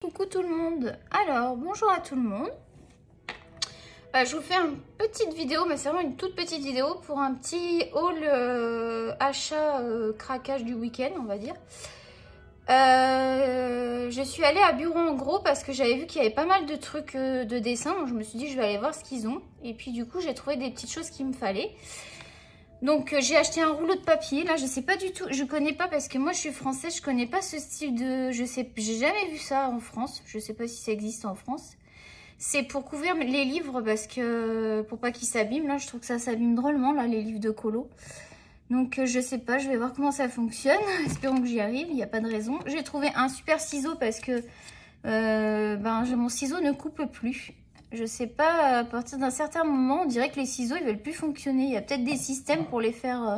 Coucou tout le monde. Alors bonjour à tout le monde. Je vous fais une petite vidéo, mais c'est vraiment une toute petite vidéo pour un petit haul achat craquage du week-end, on va dire. Je suis allée à Bureau en Gros parce que j'avais vu qu'il y avait pas mal de trucs de dessin, donc je me suis dit je vais aller voir ce qu'ils ont. Et puis du coup j'ai trouvé des petites choses qu'il me fallait. Donc j'ai acheté un rouleau de papier. Là je sais pas du tout, je connais pas parce que moi je suis française, je connais pas ce style de, je sais, j'ai jamais vu ça en France. Je sais pas si ça existe en France. C'est pour couvrir les livres parce que pour pas qu'ils s'abîment. Là je trouve que ça s'abîme drôlement là les livres de colo. Donc je sais pas, je vais voir comment ça fonctionne. Espérons que j'y arrive, il n'y a pas de raison. J'ai trouvé un super ciseau parce que mon ciseau ne coupe plus. Je sais pas, à partir d'un certain moment, on dirait que les ciseaux ils veulent plus fonctionner. Il y a peut-être des systèmes pour les faire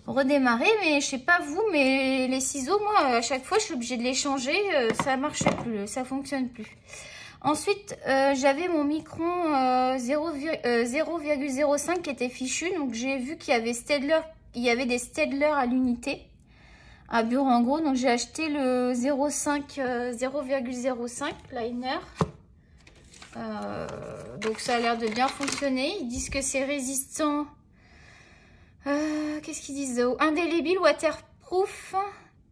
redémarrer, mais je sais pas vous, mais les ciseaux, moi, à chaque fois, je suis obligée de les changer. Ça marche plus, ça fonctionne plus. Ensuite, j'avais mon Micron 0,05 qui était fichu, donc j'ai vu qu'il y avait des Staedtler à l'unité à Bureau en Gros, donc j'ai acheté le 0,05 liner. Donc ça a l'air de bien fonctionner. Ils disent que c'est résistant. Qu'est-ce qu'ils disent? Indélébile, waterproof,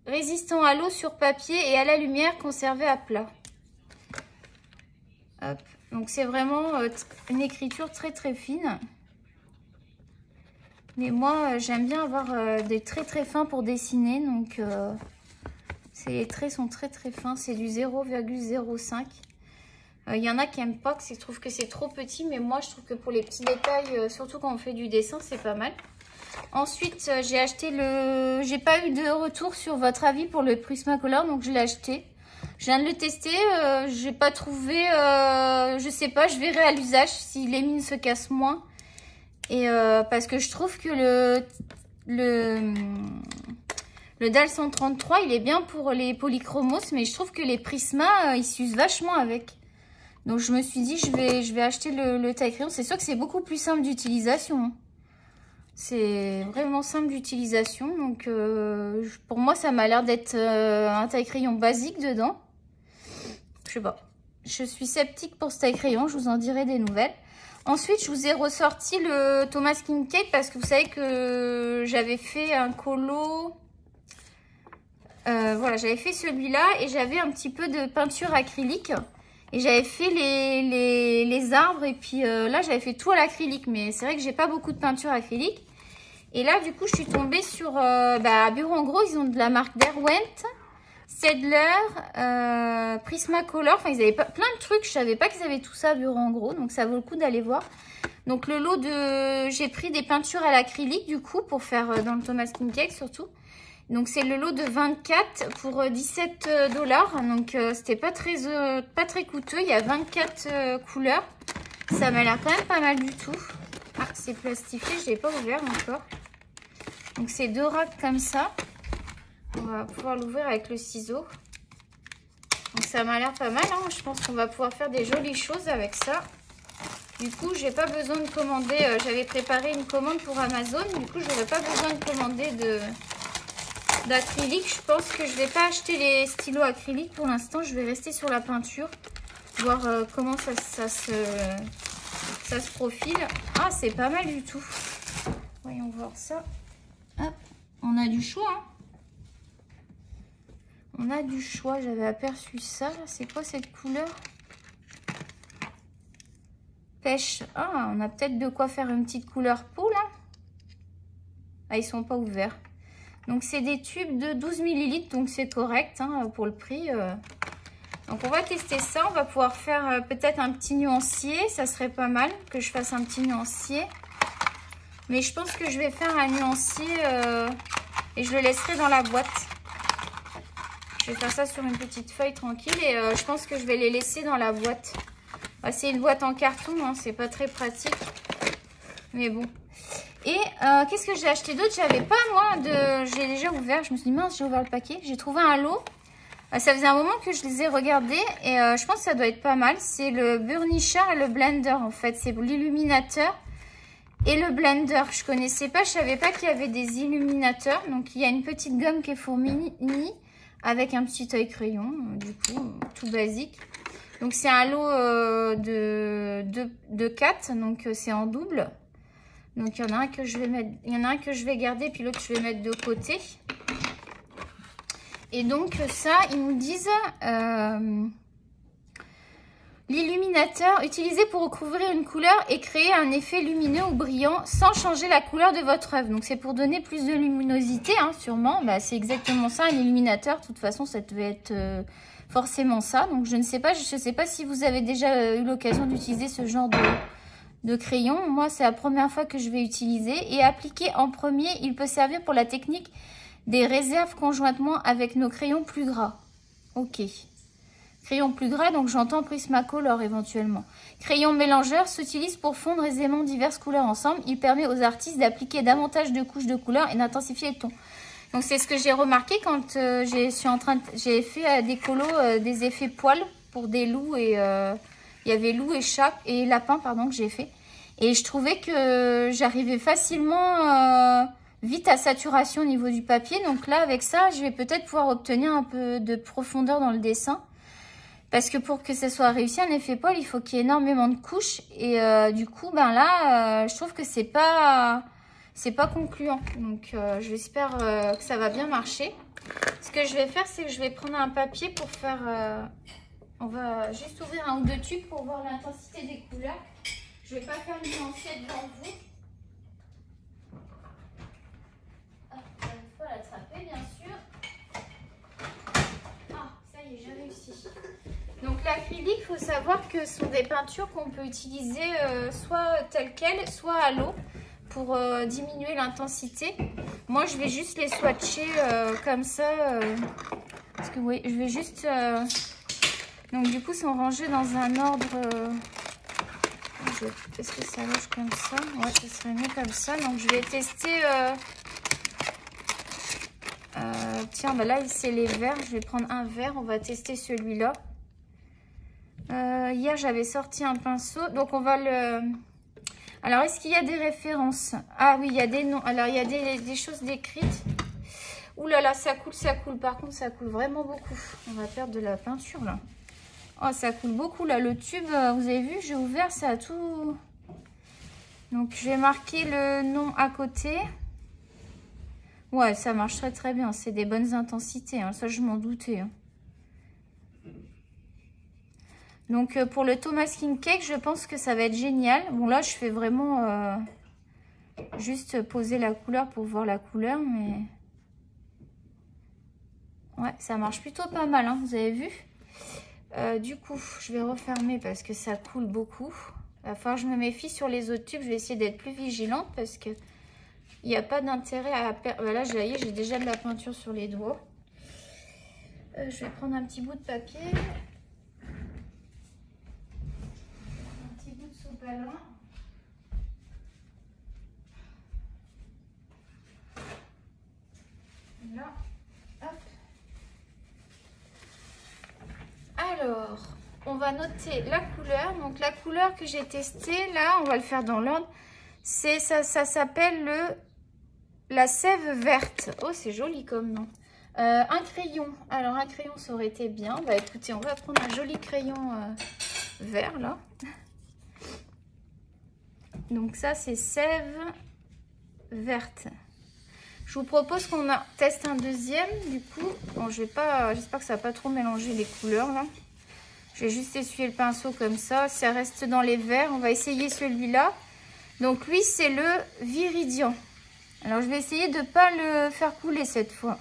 résistant à l'eau sur papier et à la lumière, conservé à plat. Hop. Donc c'est vraiment une écriture très très fine. Mais moi j'aime bien avoir des traits très fins pour dessiner. Donc les traits sont très très fins. C'est du 0,05. Il y en a qui n'aiment pas, qui trouvent que c'est trop petit, mais moi je trouve que pour les petits détails, surtout quand on fait du dessin, c'est pas mal. Ensuite, j'ai acheté le... J'ai pas eu de retour sur votre avis pour le Prismacolor, donc je l'ai acheté. Je viens de le tester, j'ai pas trouvé... je sais pas, je verrai à l'usage si les mines se cassent moins. Et parce que je trouve que le DAL 133, il est bien pour les polychromos, mais je trouve que les Prisma, ils s'usent vachement avec. Donc je me suis dit je vais acheter le taille-crayon. C'est sûr que c'est beaucoup plus simple d'utilisation. C'est vraiment simple d'utilisation. Donc pour moi ça m'a l'air d'être un taille-crayon basique dedans. Je sais pas. Je suis sceptique pour ce taille-crayon. Je vous en dirai des nouvelles. Ensuite je vous ai ressorti le Thomas Kincaid parce que vous savez que j'avais fait un colo. Voilà, j'avais fait celui-là et j'avais un petit peu de peinture acrylique. Et j'avais fait les arbres et puis là j'avais fait tout à l'acrylique, mais c'est vrai que j'ai pas beaucoup de peinture acrylique. Et là du coup je suis tombée sur à Bureau en Gros, ils ont de la marque Derwent, Staedtler, Prismacolor, enfin ils avaient plein de trucs, je savais pas qu'ils avaient tout ça à Bureau en Gros, donc ça vaut le coup d'aller voir. Donc le lot de, j'ai pris des peintures à l'acrylique du coup pour faire dans le Thomas Kincaid surtout. Donc c'est le lot de 24 pour 17 $. Donc c'était pas très coûteux. Il y a 24 couleurs. Ça m'a l'air quand même pas mal du tout. Ah, c'est plastifié, je l'ai pas ouvert encore. Donc c'est 2 racks comme ça. On va pouvoir l'ouvrir avec le ciseau. Donc ça m'a l'air pas mal, hein. Je pense qu'on va pouvoir faire des jolies choses avec ça. Du coup, j'ai pas besoin de commander. J'avais préparé une commande pour Amazon. Du coup, j'aurais pas besoin de commander d'acrylique. Je pense que je vais pas acheter les stylos acryliques pour l'instant. Je vais rester sur la peinture, voir comment ça se profile. Ah, c'est pas mal du tout. Voyons voir ça. Hop, on a du choix, hein. On a du choix. J'avais aperçu ça. C'est quoi cette couleur? Pêche. Ah, on a peut-être de quoi faire une petite couleur peau là. Ah, ils sont pas ouverts. Donc c'est des tubes de 12 ml, donc c'est correct hein, pour le prix. Donc on va tester ça, on va pouvoir faire peut-être un petit nuancier, ça serait pas mal que je fasse un petit nuancier. Mais je pense que je vais faire un nuancier et je le laisserai dans la boîte. Je vais faire ça sur une petite feuille tranquille et je pense que je vais les laisser dans la boîte. Bah, c'est une boîte en carton, hein, c'est pas très pratique, mais bon. Et qu'est-ce que j'ai acheté d'autre? J'avais pas moi j'ai déjà ouvert, je me suis dit mince, j'ai ouvert le paquet. J'ai trouvé un lot. Ça faisait un moment que je les ai regardés et je pense que ça doit être pas mal. C'est le burnisher et le blender en fait. C'est l'illuminateur et le blender. Je connaissais pas, je savais pas qu'il y avait des illuminateurs. Donc il y a une petite gomme qui est fournie, avec un petit œil crayon, du coup, tout basique. Donc, c'est un lot de 4, donc c'est en double. Donc, il y en a un que je vais mettre, il y en a un que je vais garder, puis l'autre, je vais mettre de côté. Et donc, ça, ils nous disent... l'illuminateur utilisé pour recouvrir une couleur et créer un effet lumineux ou brillant sans changer la couleur de votre œuvre. Donc c'est pour donner plus de luminosité, hein, sûrement. Bah, c'est exactement ça, un illuminateur. De toute façon, ça devait être forcément ça. Donc je ne sais pas, je ne sais pas si vous avez déjà eu l'occasion d'utiliser ce genre de crayon. Moi, c'est la première fois que je vais utiliser. Et appliqué en premier, il peut servir pour la technique des réserves conjointement avec nos crayons plus gras. Ok. Crayon plus gras, donc j'entends Prismacolor éventuellement. Crayon mélangeur s'utilise pour fondre aisément diverses couleurs ensemble. Il permet aux artistes d'appliquer davantage de couches de couleurs et d'intensifier le ton. Donc c'est ce que j'ai remarqué quand j'ai fait des colos, des effets poils pour des loups et il y avait loup et chat et lapin pardon que j'ai fait. Et je trouvais que j'arrivais facilement vite à saturation au niveau du papier. Donc là avec ça, je vais peut-être pouvoir obtenir un peu de profondeur dans le dessin. Parce que pour que ça soit réussi un effet poil, il faut qu'il y ait énormément de couches. Et du coup, ben là, je trouve que c'est pas concluant. Donc, j'espère que ça va bien marcher. Ce que je vais faire, c'est que je vais prendre un papier pour faire... on va juste ouvrir un ou deux tubes pour voir l'intensité des couleurs. Je vais pas faire une ancienne devant vous. Hop, il faut l'attraper, bien sûr. Ah, ça y est, j'ai réussi. Donc l'acrylique, il faut savoir que ce sont des peintures qu'on peut utiliser soit telles quelles, soit à l'eau pour diminuer l'intensité. Moi, je vais juste les swatcher comme ça. Parce que oui, je vais juste... Donc du coup, ils sont rangés dans un ordre... Est-ce que ça loge comme ça? Ouais, ça serait mieux comme ça. Donc je vais tester... tiens, bah là, c'est les verts. Je vais prendre un vert. On va tester celui-là. Hier, j'avais sorti un pinceau. Donc, on va le... Alors, est-ce qu'il y a des références? Ah oui, il y a des noms. Alors, il y a des choses décrites. Ouh là là, ça coule, ça coule. Par contre, ça coule vraiment beaucoup. On va perdre de la peinture, là. Oh, ça coule beaucoup, là. Le tube, vous avez vu, j'ai ouvert, ça a tout... Donc, je vais marquer le nom à côté. Ouais, ça marche très, très bien. C'est des bonnes intensités, hein. Ça, je m'en doutais, hein. Donc, pour le Thomaskin Cake, je pense que ça va être génial. Bon, là, je fais vraiment juste poser la couleur pour voir la couleur, mais... Ouais, ça marche plutôt pas mal, hein, vous avez vu. Du coup, je vais refermer parce que ça coule beaucoup. Il va falloir que je me méfie sur les autres tubes. Je vais essayer d'être plus vigilante parce que il n'y a pas d'intérêt à perdre. Voilà, j'ai déjà de la peinture sur les doigts. Je vais prendre un petit bout de papier. Sopalin. Là, hop. Alors, on va noter la couleur. Donc, la couleur que j'ai testée, là, on va le faire dans l'ordre. C'est ça s'appelle la sève verte. Oh, c'est joli comme nom. Un crayon. Alors, un crayon, ça aurait été bien. Bah, écoutez, on va prendre un joli crayon vert, là. Donc ça, c'est sève verte. Je vous propose qu'on teste un deuxième. Du coup, bon, je vais pas, j'espère que ça va pas trop mélanger les couleurs là. Je vais juste essuyer le pinceau comme ça. Ça reste dans les verts. On va essayer celui-là. Donc lui, c'est le Viridian. Alors, je vais essayer de pas le faire couler cette fois.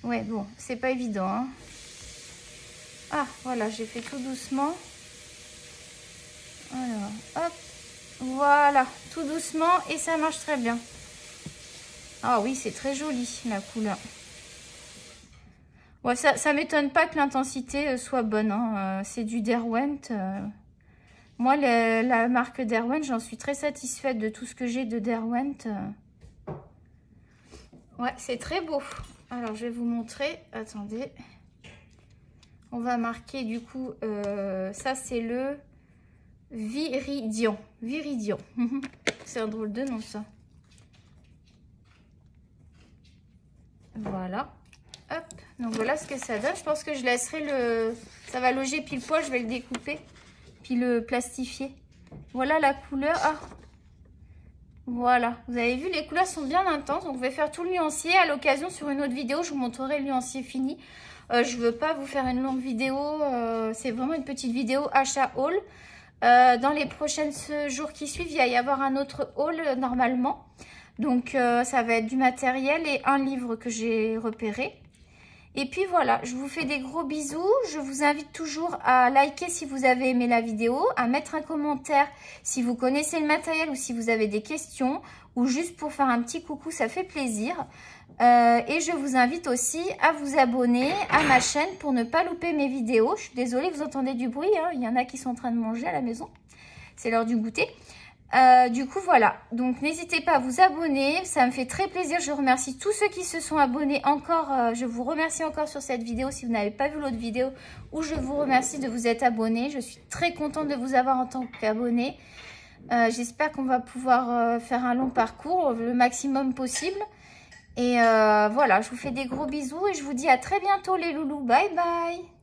Ouais, bon, c'est pas évident, hein. Ah, voilà, j'ai fait tout doucement. Alors, hop, voilà, tout doucement et ça marche très bien. Ah oui, c'est très joli la couleur. Ouais, ça m'étonne pas que l'intensité soit bonne, hein. C'est du Derwent. Moi, la marque Derwent, j'en suis très satisfaite de tout ce que j'ai de Derwent. Ouais, c'est très beau. Alors, je vais vous montrer. Attendez. On va marquer du coup, ça c'est le... Viridian. Viridian. C'est un drôle de nom, ça. Voilà. Hop. Donc voilà ce que ça donne. Je pense que je laisserai le... Ça va loger pile poil. Je vais le découper. Puis le plastifier. Voilà la couleur. Ah. Voilà. Vous avez vu, les couleurs sont bien intenses. Donc je vais faire tout le nuancier. À l'occasion, sur une autre vidéo, je vous montrerai le nuancier fini. Je veux pas vous faire une longue vidéo. C'est vraiment une petite vidéo achat haul. Dans les prochains jours qui suivent, il va y avoir un autre haul normalement. Donc ça va être du matériel et un livre que j'ai repéré. Et puis voilà, je vous fais des gros bisous. Je vous invite toujours à liker si vous avez aimé la vidéo, à mettre un commentaire si vous connaissez le matériel ou si vous avez des questions, ou juste pour faire un petit coucou, ça fait plaisir. Et je vous invite aussi à vous abonner à ma chaîne pour ne pas louper mes vidéos. Je suis désolée, vous entendez du bruit, hein. Il y en a qui sont en train de manger à la maison. C'est l'heure du goûter. Du coup, voilà. Donc, n'hésitez pas à vous abonner. Ça me fait très plaisir. Je remercie tous ceux qui se sont abonnés encore. Je vous remercie encore sur cette vidéo si vous n'avez pas vu l'autre vidéo où je vous remercie de vous être abonnés. Je suis très contente de vous avoir en tant qu'abonné. J'espère qu'on va pouvoir faire un long parcours le maximum possible. Et voilà, je vous fais des gros bisous et je vous dis à très bientôt les loulous. Bye bye!